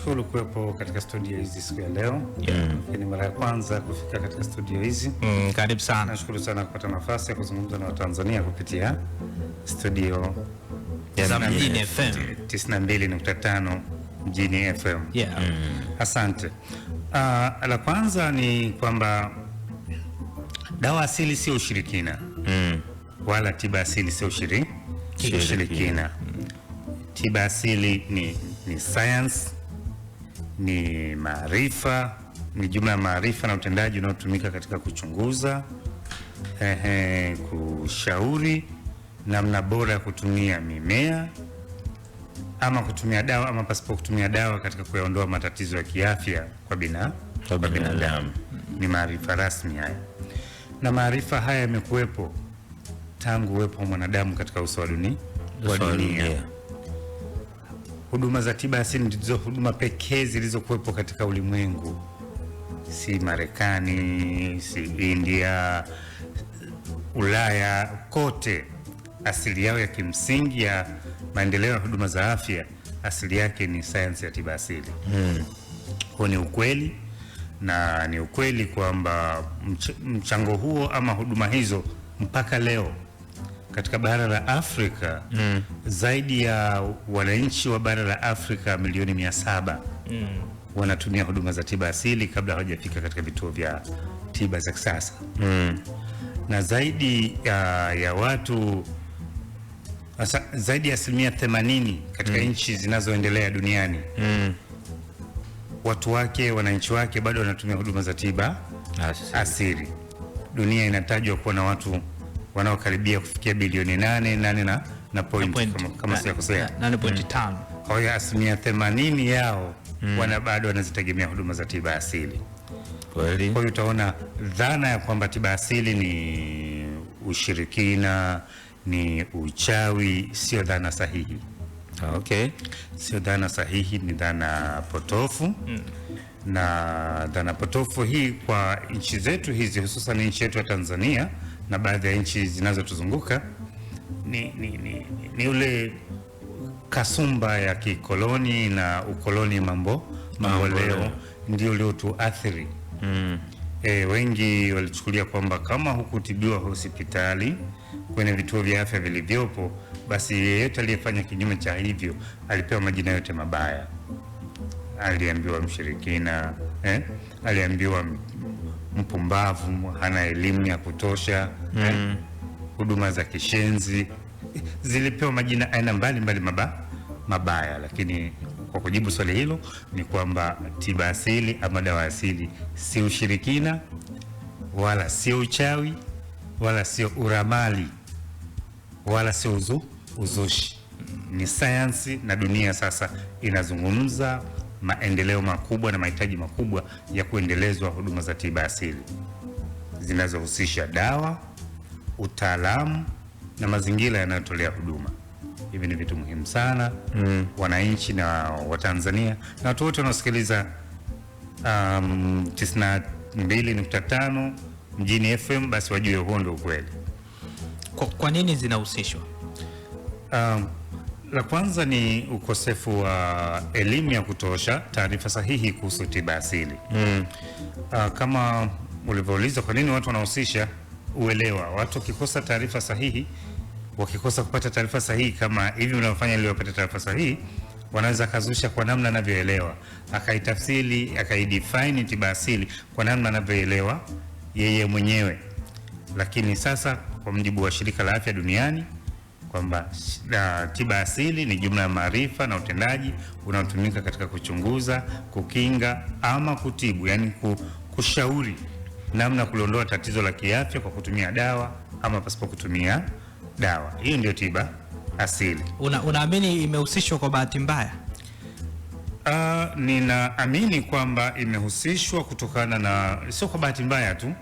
Nashukuru kuwepo katika studio hizi siku ya leo. Ni mara ya kwanza kufika katika studio hizi. Karibu sana. Nashukuru sana kupata nafasi ya kuzungumza na Watanzania kupitia studio ya Mjini FM 92.5 Mjini FM. Asante. La kwanza ni kwamba dawa asili sio ushirikina. Wala tiba asili sio ushirikina. Tiba asili ni science, ni maarifa, ni jumla ya maarifa na utendaji unaotumika katika kuchunguza, kushauri namna bora ya kutumia mimea ama kutumia dawa ama pasipo kutumia dawa katika kuyaondoa matatizo ya kiafya kwa binadamu. Ni maarifa rasmi haya, na maarifa haya yamekuwepo tangu uwepo wa mwanadamu katika uso wa dunia. Huduma za tiba asili ndizo huduma pekee zilizokuwepo katika ulimwengu, si Marekani, si India, Ulaya, kote. Asili yao ya kimsingi ya maendeleo ya huduma za afya, asili yake ni sayansi ya tiba asili. Huo ni ukweli, na ni ukweli kwamba mchango huo ama huduma hizo mpaka leo katika bara la Afrika, zaidi ya wananchi wa bara la Afrika milioni 700 wanatumia huduma za tiba asili kabla hawajafika katika vituo vya tiba za kisasa. Na zaidi ya watu zaidi ya 80% katika nchi zinazoendelea duniani, watu wake, wananchi wake bado wanatumia huduma za tiba asili. Dunia inatajwa kuwa na watu wanaokaribia kufikia bilioni 8 na point kama sijakosea 8.5. Kwa hiyo 80% yao bado wanazitegemea huduma za tiba asili. Kwa hiyo utaona dhana ya kwamba tiba asili ni ushirikina, ni uchawi, sio dhana sahihi. Sio dhana sahihi, ni dhana potofu. Na dhana potofu hii kwa nchi zetu hizi, hususan nchi yetu ya Tanzania na baadhi ya nchi zinazotuzunguka, ni ule kasumba ya kikoloni na ukoloni mambo leo ndio uliotuathiri. Wengi walichukulia kwamba kama hukutibiwa hospitali kwenye vituo vya afya vilivyopo, basi yeyote aliyefanya kinyume cha hivyo alipewa majina yote mabaya. Aliambiwa mshirikina, aliambiwa mpumbavu, hana elimu ya kutosha, huduma za kishenzi, zilipewa majina aina mbalimbali mabaya. Lakini kwa kujibu swali hilo ni kwamba tiba asili ama dawa asili si ushirikina, wala sio uchawi, wala sio uramali, wala sio uzushi. Ni sayansi, na dunia sasa inazungumza maendeleo makubwa na mahitaji makubwa ya kuendelezwa huduma za tiba asili zinazohusisha dawa, utaalamu na mazingira yanayotolea huduma. Hivi ni vitu muhimu sana. Wananchi na Watanzania na watu wote wanaosikiliza 92.5 Mjini FM, basi wajue huo ndio ukweli. Kwa nini zinahusishwa? La kwanza ni ukosefu wa elimu ya kutosha, taarifa sahihi kuhusu tiba asili. Kama ulivyouliza kwa nini watu wanahusisha, uelewa. Watu wakikosa taarifa sahihi, wakikosa kupata taarifa sahihi kama hivi unaofanya ili wapate taarifa sahihi, wanaweza kazusha kwa namna anavyoelewa, akaitafsiri, akaidefine tiba asili kwa namna anavyoelewa yeye mwenyewe. Lakini sasa kwa mujibu wa Shirika la Afya Duniani kwamba tiba asili ni jumla ya maarifa na utendaji unaotumika katika kuchunguza, kukinga ama kutibu, yani kushauri namna kuliondoa tatizo la kiafya kwa kutumia dawa ama pasipo kutumia dawa. Hiyo ndio tiba asili. Unaamini imehusishwa kwa bahati mbaya? Ninaamini kwamba imehusishwa kutokana na, sio kwa bahati mbaya tu.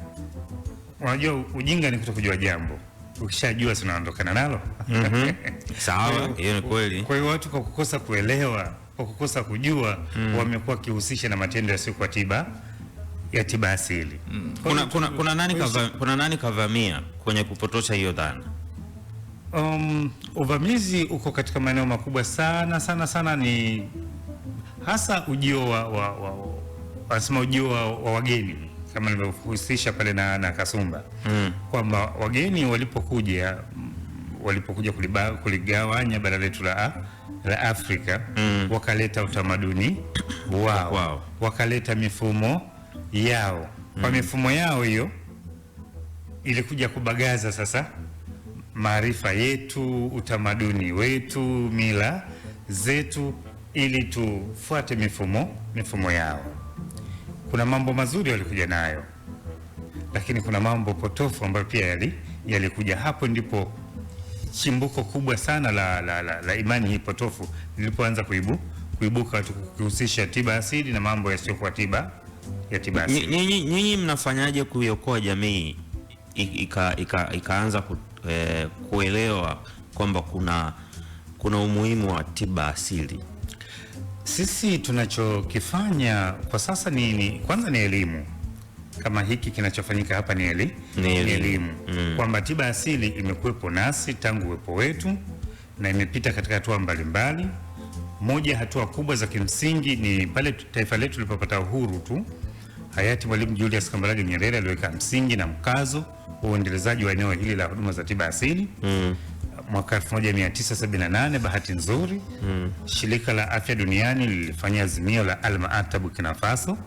Unajua ujinga ni kutokujua jambo. Ukishajua si unaondokana nalo. Sawa, hiyo ni kweli. Kwa hiyo watu kwa kukosa kuelewa, kwa kukosa kujua, wamekuwa kihusisha na matendo yasiyokuwa tiba asili. Kuna nani kavamia kwenye kupotosha hiyo dhana? Uvamizi uko katika maeneo makubwa sana, ni hasa ujio wanasema ujio wa wageni kama nilivyohusisha pale na Kasumba kwamba wageni walipokuja kuligawanya bara letu la Afrika wakaleta utamaduni wao. Wakaleta mifumo yao kwa mifumo yao hiyo ilikuja kubagaza sasa maarifa yetu, utamaduni wetu, mila zetu, ili tufuate mifumo yao. Kuna mambo mazuri walikuja nayo, lakini kuna mambo potofu ambayo pia yalikuja. Hapo ndipo chimbuko kubwa sana la imani hii potofu lilipoanza kuibuka, watu kuhusisha tiba asili na mambo yasiyokuwa tiba asili. Nyinyi mnafanyaje kuiokoa jamii ikaanza kuelewa kwamba kuna umuhimu wa tiba asili? Sisi tunachokifanya kwa sasa kwanza ni elimu. Kama hiki kinachofanyika hapa ni elimu. Kwamba tiba asili imekuwepo nasi tangu uwepo wetu na imepita katika hatua mbalimbali. Moja hatua kubwa za kimsingi ni pale taifa letu lilipopata uhuru tu, hayati Mwalimu Julius Kambarage Nyerere aliweka msingi na mkazo wa uendelezaji wa eneo hili la huduma za tiba asili. Mwaka 1978 bahati nzuri Shirika la Afya Duniani lilifanya azimio la Alma-Ata Burkina Faso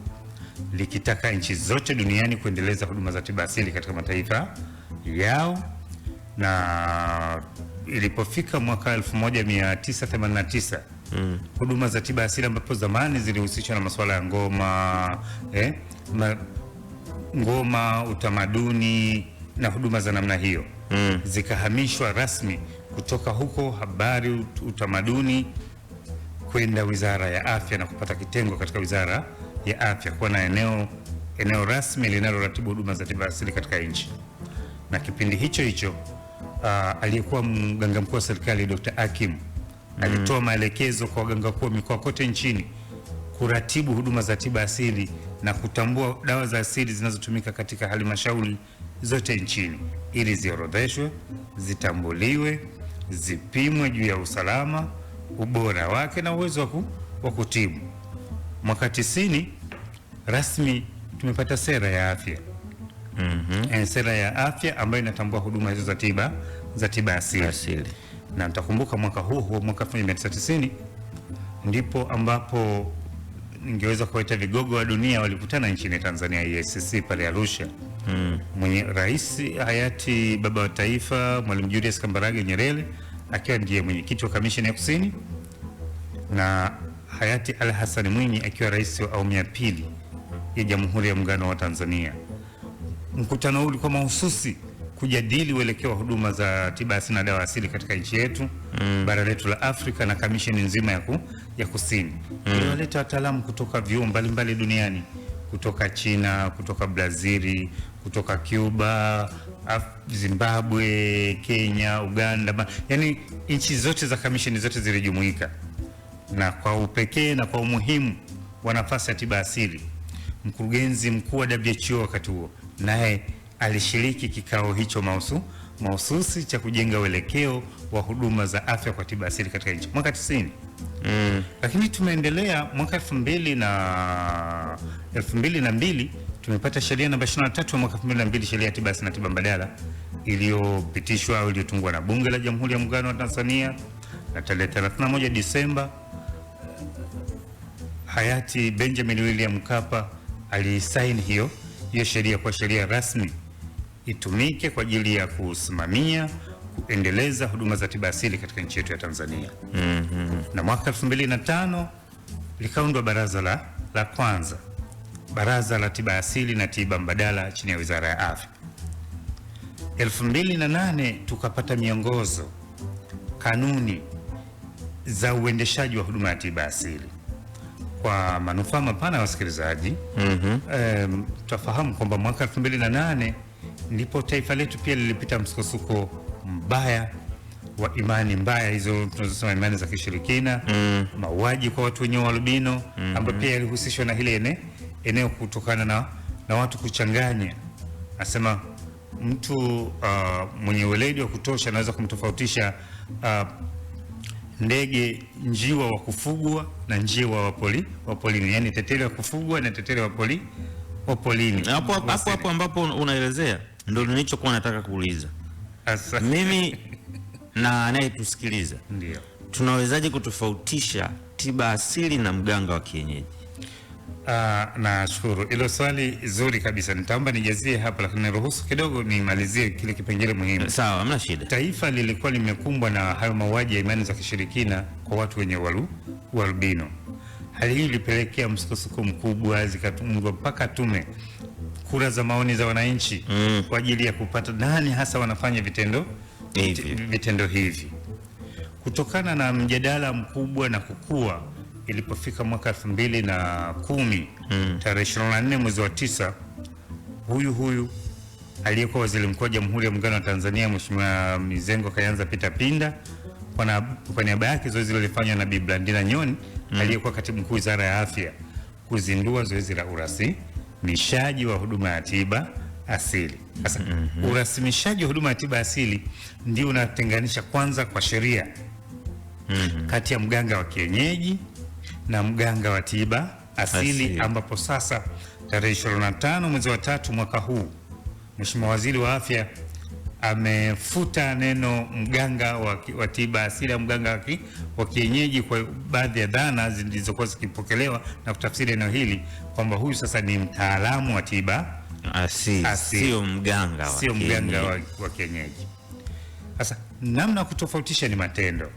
likitaka nchi zote duniani kuendeleza huduma za tiba asili katika mataifa yao, na ilipofika mwaka 1989 huduma za tiba asili ambapo zamani zilihusishwa na masuala ya ngoma, utamaduni na huduma za namna hiyo zikahamishwa rasmi kutoka huko habari, utamaduni kwenda Wizara ya Afya na kupata kitengo katika Wizara ya Afya kuwa na eneo rasmi linaloratibu huduma za tiba asili katika nchi. Na kipindi hicho aliyekuwa mganga mkuu wa serikali Dr. Hakim alitoa maelekezo kwa waganga wakuu wa mikoa kote nchini kuratibu huduma za tiba asili na kutambua dawa za asili zinazotumika katika halmashauri zote nchini ili ziorodheshwe, zitambuliwe, zipimwe juu ya usalama, ubora wake na uwezo wa kutibu. Mwaka 90 rasmi tumepata sera ya afya. Sera ya afya ambayo inatambua huduma hizo za tiba asili. Na nitakumbuka mwaka huo mwaka 1990 ndipo ambapo ningeweza kuwaita vigogo wa dunia walikutana nchini Tanzania EACC pale Arusha. Mwenye rais hayati baba wa taifa Mwalimu Julius Kambarage Nyerere akiwa ndiye mwenyekiti wa Kamisheni ya Kusini, na hayati Ali Hassan Mwinyi akiwa rais wa awamu ya pili ya Jamhuri ya Muungano wa Tanzania. Mkutano huu ulikuwa mahususi kujadili uelekeo wa huduma za tiba asili na dawa asili katika nchi yetu, bara letu la Afrika na kamisheni nzima ya Kusini. Iliwaleta wataalamu kutoka vyuo mbalimbali duniani, kutoka China, kutoka Brazil, kutoka Cuba, Zimbabwe, Kenya, Uganda, yani nchi zote za kamisheni zote zilijumuika. Na kwa upekee na kwa umuhimu wa nafasi ya tiba asili, mkurugenzi mkuu wa WHO wakati huo naye alishiriki kikao hicho mahususi cha kujenga uelekeo wa huduma za afya kwa tiba asili katika nchi mwaka 90. Lakini tumeendelea mwaka 2002 tumepata sheria namba 23 mwaka 2002, sheria ya tiba asili na tiba mbadala iliyopitishwa au iliyotungwa na Bunge la Jamhuri ya Muungano wa Tanzania, na tarehe 31 Disemba hayati Benjamin William Mkapa alisaini hiyo sheria kwa sheria rasmi itumike kwa ajili ya kusimamia kuendeleza huduma za tiba asili katika nchi yetu ya Tanzania. Na mwaka 2005 likaundwa baraza la kwanza, Baraza la Tiba Asili na Tiba Mbadala chini ya Wizara ya Afya. 2008 tukapata miongozo, kanuni za uendeshaji wa huduma ya tiba asili. Kwa manufaa mapana ya wasikilizaji, tutafahamu kwamba mwaka 2008 ndipo taifa letu pia lilipita msukosuko mbaya wa imani mbaya, hizo tunazosema imani za kishirikina, mauaji kwa watu wenye albino, ambapo pia yalihusishwa na hile eneo kutokana na watu kuchanganya. Nasema mtu mwenye weledi wa kutosha anaweza kumtofautisha ndege njiwa wa kufugwa na njiwa wa polini, yani tetele wa kufugwa na tetele wa polini. Hapo ambapo unaelezea ndio nilichokuwa nataka kuuliza. Mimi na anayetusikiliza, ndio tunawezaje kutofautisha tiba asili na mganga wa kienyeji? Nashukuru, hilo swali zuri kabisa. Nitaomba nijazie hapa, lakini niruhusu kidogo nimalizie kile kipengele muhimu. Sawa, hamna shida. Taifa lilikuwa limekumbwa na hayo mauaji ya imani za kishirikina kwa watu wenye ualbino. Hali hii ilipelekea msukosuko mkubwa, zikatungwa mpaka tume kura za maoni za wananchi kwa ajili ya kupata nani hasa wanafanya vitendo hivi. Kutokana na mjadala mkubwa na kukua, ilipofika mwaka 2010 tarehe 24 mwezi wa 9, huyu aliyekuwa waziri mkuu wa Jamhuri ya Muungano wa Tanzania Mheshimiwa Mizengo Kayanza Peter Pinda, kwa niaba yake zoezi lilifanywa na Bi Blandina Nyoni aliyekuwa katibu mkuu Wizara ya Afya, kuzindua zoezi la urasimishaji wa huduma ya tiba asili. Sasa urasimishaji wa huduma ya tiba asili ndio unatenganisha kwanza kwa sheria kati ya mganga wa kienyeji na mganga wa tiba asili, ambapo sasa tarehe 25 mwezi wa 3 mwaka huu Mheshimiwa Waziri wa Afya amefuta neno mganga wa tiba asili au mganga wa kienyeji kwa baadhi ya dhana zilizokuwa zikipokelewa na kutafsiri eneo hili kwamba huyu sasa ni mtaalamu wa tiba asili, sio mganga wa kienyeji. Sasa namna ya kutofautisha ni matendo.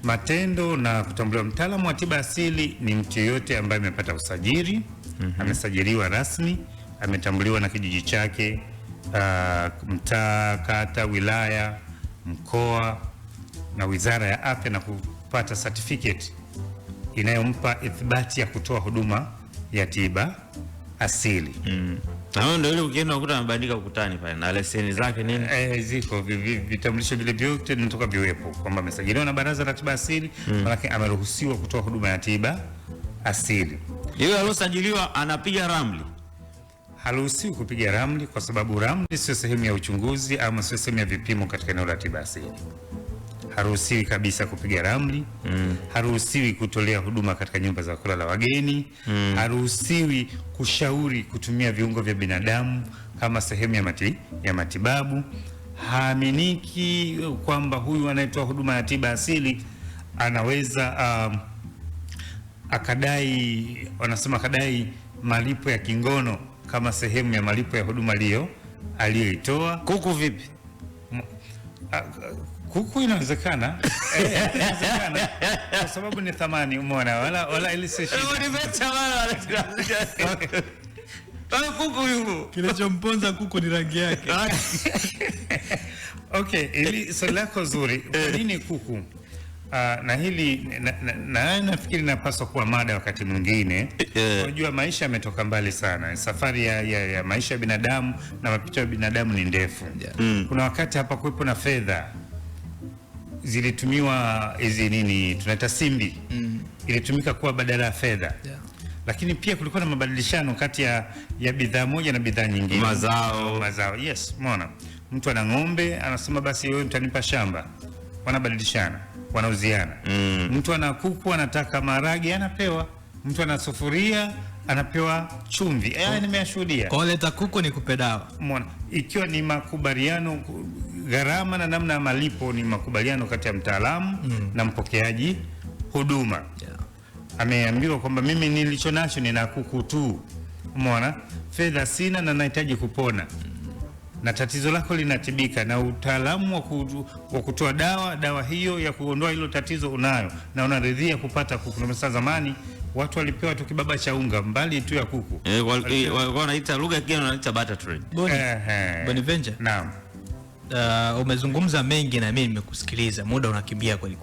Matendo na kutambuliwa. Mtaalamu wa tiba asili ni mtu yeyote ambaye amepata usajili, amesajiliwa rasmi, ametambuliwa na kijiji chake, mtaa, kata, wilaya, mkoa na Wizara ya Afya, na kupata certificate inayompa ithibati ya kutoa huduma ya tiba asili. Na ndio ile ukienda ukuta amebandika ukutani pale na leseni zake nini? Ziko vitambulisho vile vyote vinatoka viwepo kwamba amesajiliwa na Baraza la Tiba Asili, maana ameruhusiwa kutoa huduma ya tiba asili. Yule aliyosajiliwa anapiga ramli? Haruhusiwi kupiga ramli, kwa sababu ramli sio sehemu ya uchunguzi ama sio sehemu ya vipimo katika eneo la tiba asili. Haruhusiwi kabisa kupiga ramli. Haruhusiwi kutolea huduma katika nyumba za kulala wageni. Haruhusiwi kushauri kutumia viungo vya binadamu kama sehemu ya matibabu. Haaminiki kwamba huyu anayetoa huduma ya tiba asili anaweza akadai malipo ya kingono kama sehemu ya malipo ya huduma aliyoitoa. Kuku vipi? Kuku inawezekana. Inawezekana kwa sababu ni thamani, umeona, wala ile sio kuku yuko. Kinachomponza kuku ni rangi yake. Okay, ili swali lako zuri. Kwa nini kuku? Na hili nafikiri napaswa kuwa mada wakati mwingine. Unajua maisha yametoka mbali sana. Safari ya maisha ya binadamu na mapito ya binadamu ni ndefu. Kuna wakati hapa kuwepo na fedha zilitumiwa hizi nini tunaita simbi, ilitumika kuwa badala ya fedha. Lakini pia kulikuwa na mabadilishano kati ya bidhaa moja na bidhaa nyingine. Mazao. Yes, umeona. Mtu ana ng'ombe, anasema basi wewe mtanipa shamba. Wanabadilishana, wanauziana. Mtu ana kuku, anataka maharage, anapewa. Mtu ana sufuria, anapewa chumvi. Nimeyashuhudia. Kwa leta kuku ni kupe dawa. Umeona. Ikiwa ni makubaliano, gharama na namna ya malipo ni makubaliano kati ya mtaalamu na mpokeaji huduma. Ameambiwa kwamba mimi nilicho nacho nina kuku tu. Umeona? Fedha sina na nahitaji kupona. Na tatizo lako linatibika, na utaalamu wa kutoa dawa hiyo ya kuondoa hilo tatizo unayo, na unaridhia kupata kuku. Na sasa zamani watu walipewa tu kibaba cha unga mbali tu ya kuku. Wanaita lugha nyingine wanaita barter trade. Bonaventure. Naam. Umezungumza mengi na mimi nimekusikiliza, muda unakimbia kweli.